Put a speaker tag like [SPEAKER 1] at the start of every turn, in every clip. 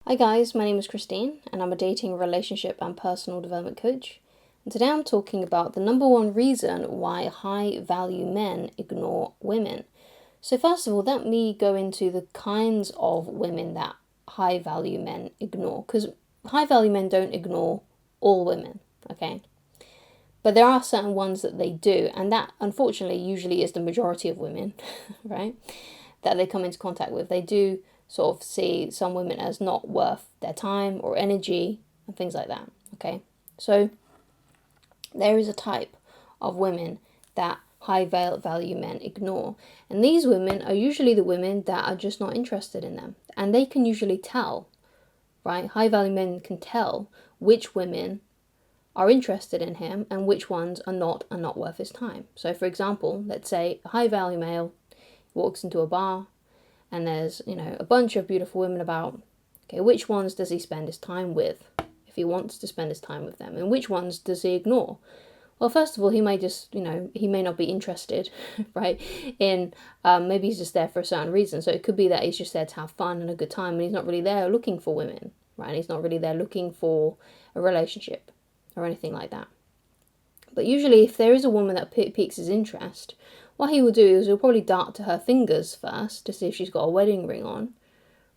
[SPEAKER 1] Hi guys, my name is Christine and I'm a dating, relationship and personal development coach. And today I'm talking about the number one reason why high value men ignore women. So first of all, let me go into the kinds of women that high value men ignore, because high value men don't ignore all women, okay? But there are certain ones that they do, and that unfortunately usually is the majority of women, right? That they come into contact with. They do sort of see some women as not worth their time or energy and things like that, okay? So there is a type of women that high value men ignore. And these women are usually the women that are just not interested in them. And they can usually tell, right? High value men can tell which women are interested in him and which ones are not worth his time. So for example, let's say a high value male walks into a bar and there's, a bunch of beautiful women about. Okay, which ones does he spend his time with if he wants to spend his time with them? And which ones does he ignore? Well, first of all, he may just, he may not be interested, right, in, maybe he's just there for a certain reason. So it could be that he's just there to have fun and a good time and he's not really there looking for women, right? And he's not really there looking for a relationship or anything like that. But usually if there is a woman that piques his interest, what he will do is he'll probably dart to her fingers first to see if she's got a wedding ring on,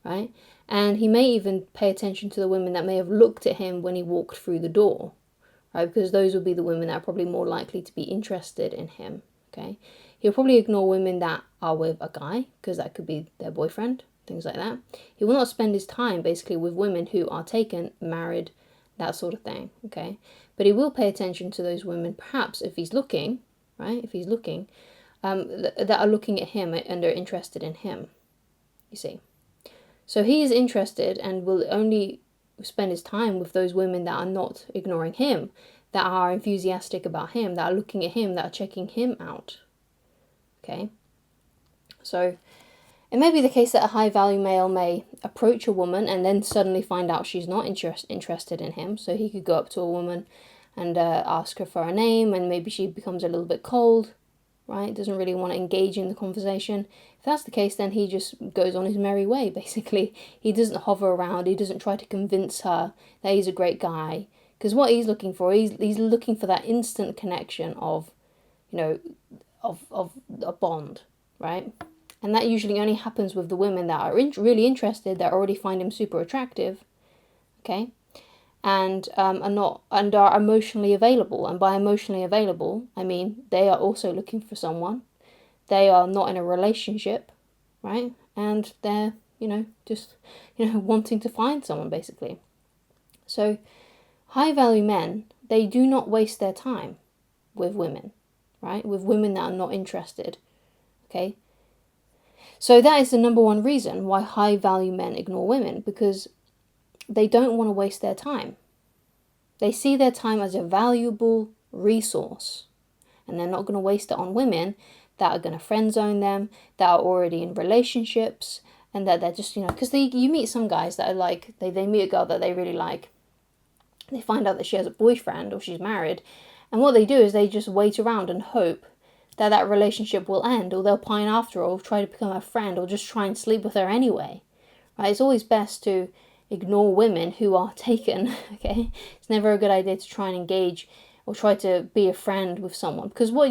[SPEAKER 1] right? And he may even pay attention to the women that may have looked at him when he walked through the door, right? Because those would be the women that are probably more likely to be interested in him, okay? He'll probably ignore women that are with a guy, because that could be their boyfriend, things like that. He will not spend his time basically with women who are taken, married, that sort of thing, okay? But he will pay attention to those women, perhaps if he's looking, right? If he's looking, that are looking at him and are interested in him, you see. So he is interested and will only spend his time with those women that are not ignoring him, that are enthusiastic about him, that are looking at him, that are checking him out, okay? So it may be the case that a high value male may approach a woman and then suddenly find out she's not interested in him. So he could go up to a woman and ask her for her name, and maybe she becomes a little bit cold, right? Doesn't really want to engage in the conversation. If that's the case, then he just goes on his merry way, basically. He doesn't hover around. He doesn't try to convince her that he's a great guy. Because what he's looking for, he's looking for that instant connection of a bond, right? And that usually only happens with the women that are really interested, that already find him super attractive, okay? And are emotionally available. And by emotionally available, I mean they are also looking for someone. They are not in a relationship, right? And they're, just, wanting to find someone, basically. So high value men, they do not waste their time with women, right? With women that are not interested, okay? So that is the number one reason why high value men ignore women, because they don't want to waste their time. They see their time as a valuable resource, and they're not going to waste it on women that are going to friend zone them, that are already in relationships, and that they're just, because you meet some guys that are like, they meet a girl that they really like, they find out that she has a boyfriend or she's married, and what they do is they just wait around and hope that relationship will end, or they'll pine after her, or try to become her friend, or just try and sleep with her anyway, right? It's always best to ignore women who are taken, okay? It's never a good idea to try and engage or try to be a friend with someone, because what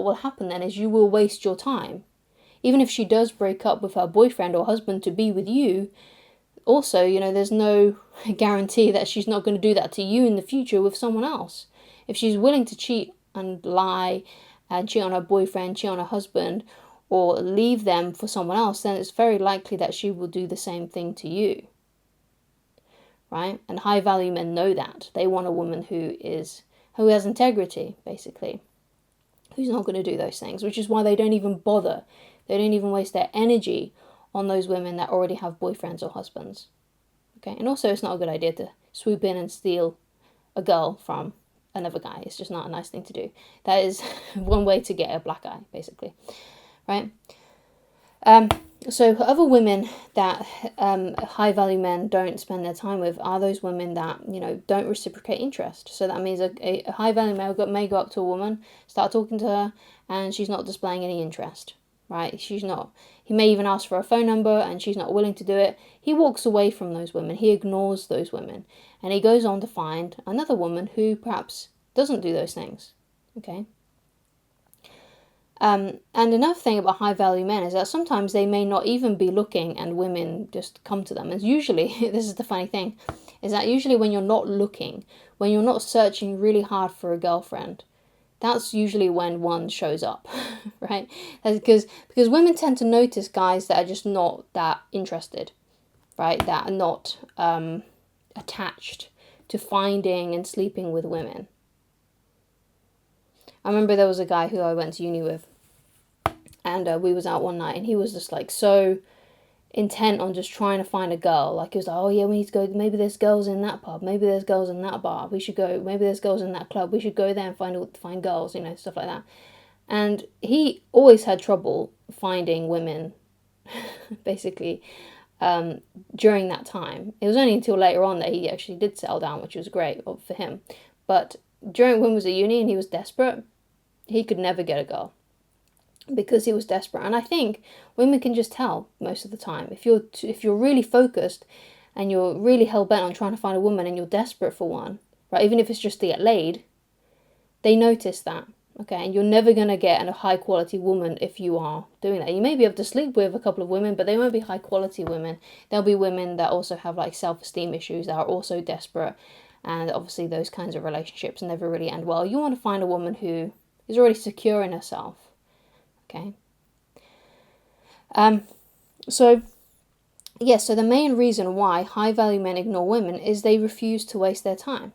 [SPEAKER 1] will happen then is you will waste your time. Even if she does break up with her boyfriend or husband to be with you, also, there's no guarantee that she's not going to do that to you in the future with someone else. If she's willing to cheat and lie and cheat on her boyfriend, cheat on her husband, or leave them for someone else, then it's very likely that she will do the same thing to you, right? And high value men know that. They want a woman who has integrity, basically, who's not going to do those things, which is why they don't even bother. They don't even waste their energy on those women that already have boyfriends or husbands, okay? And also, it's not a good idea to swoop in and steal a girl from another guy. It's just not a nice thing to do. That is one way to get a black eye, basically, right? So other women that high value men don't spend their time with are those women that, don't reciprocate interest. So that means a high value male may go up to a woman, start talking to her, and she's not displaying any interest, right? He may even ask for a phone number and she's not willing to do it. He walks away from those women. He ignores those women. And he goes on to find another woman who perhaps doesn't do those things. Okay? And another thing about high value men is that sometimes they may not even be looking and women just come to them. And usually, this is the funny thing, is that usually when you're not looking, when you're not searching really hard for a girlfriend, that's usually when one shows up, right? That's because women tend to notice guys that are just not that interested, right? That are not attached to finding and sleeping with women. I remember there was a guy who I went to uni with, and we was out one night, and he was just like so intent on just trying to find a girl. Like he was like, oh yeah, we need to go, maybe there's girls in that pub, maybe there's girls in that bar, we should go, maybe there's girls in that club, we should go there and find girls, you know, stuff like that. And he always had trouble finding women, basically, during that time. It was only until later on that he actually did settle down, which was great for him. But when he was at uni and he was desperate, he could never get a girl because he was desperate. And I think women can just tell most of the time. If you're really focused and you're really hell-bent on trying to find a woman and you're desperate for one, right, even if it's just to get laid, they notice that, okay? And you're never going to get a high-quality woman if you are doing that. You may be able to sleep with a couple of women, but they won't be high-quality women. There'll be women that also have like self-esteem issues, that are also desperate, and obviously those kinds of relationships never really end well. You want to find a woman who is already secure in herself. Okay. So the main reason why high value men ignore women is they refuse to waste their time.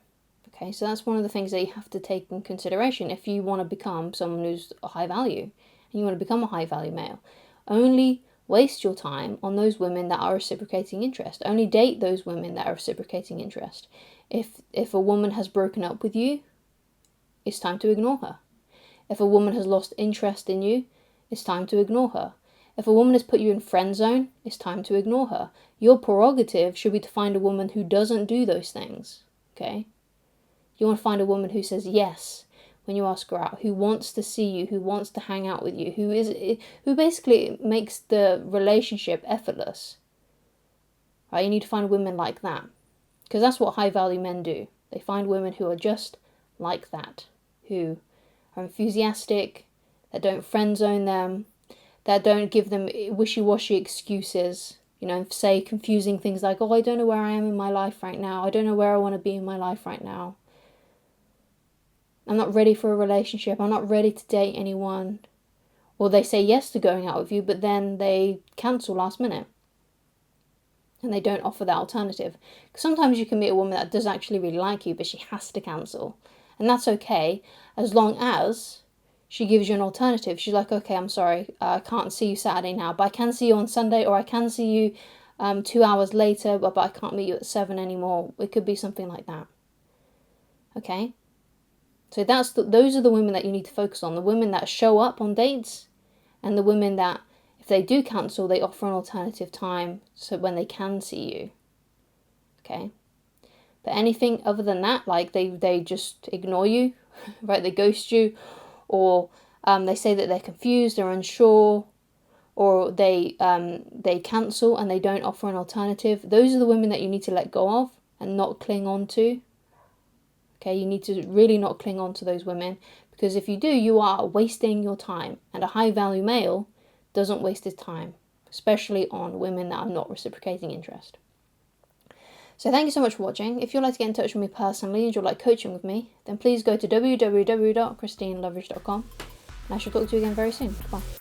[SPEAKER 1] Okay, so that's one of the things that you have to take in consideration if you want to become someone who's a high value and you want to become a high value male. Only waste your time on those women that are reciprocating interest. Only date those women that are reciprocating interest. If a woman has broken up with you, it's time to ignore her. If a woman has lost interest in you, it's time to ignore her. If a woman has put you in friend zone, it's time to ignore her. Your prerogative should be to find a woman who doesn't do those things, okay? You want to find a woman who says yes when you ask her out, who wants to see you, who wants to hang out with you, who basically makes the relationship effortless, right? You need to find women like that, because that's what high value men do. They find women who are just like that, who are enthusiastic, that don't friend zone them, that don't give them wishy-washy excuses, you know, say confusing things like, oh, I don't know where I am in my life right now, I don't know where I want to be in my life right now, I'm not ready for a relationship, I'm not ready to date anyone. Or they say yes to going out with you, but then they cancel last minute and they don't offer that alternative. Because sometimes you can meet a woman that does actually really like you, but she has to cancel, and that's okay as long as she gives you an alternative. She's like, okay, I'm sorry, I can't see you Saturday now, but I can see you on Sunday, or I can see you 2 hours later, but I can't meet you at 7 anymore. It could be something like that. Okay? So those are the women that you need to focus on. The women that show up on dates, and the women that, if they do cancel, they offer an alternative time so when they can see you. Okay? But anything other than that, like they just ignore you, right? They ghost you, or they say that they're confused, they're unsure, or they cancel and they don't offer an alternative. Those are the women that you need to let go of and not cling on to. Okay, you need to really not cling on to those women, because if you do, you are wasting your time. And a high value male doesn't waste his time, especially on women that are not reciprocating interest. So thank you so much for watching. If you'd like to get in touch with me personally and you'd like coaching with me, then please go to www.ChristineLoveridge.com, and I shall talk to you again very soon. Goodbye.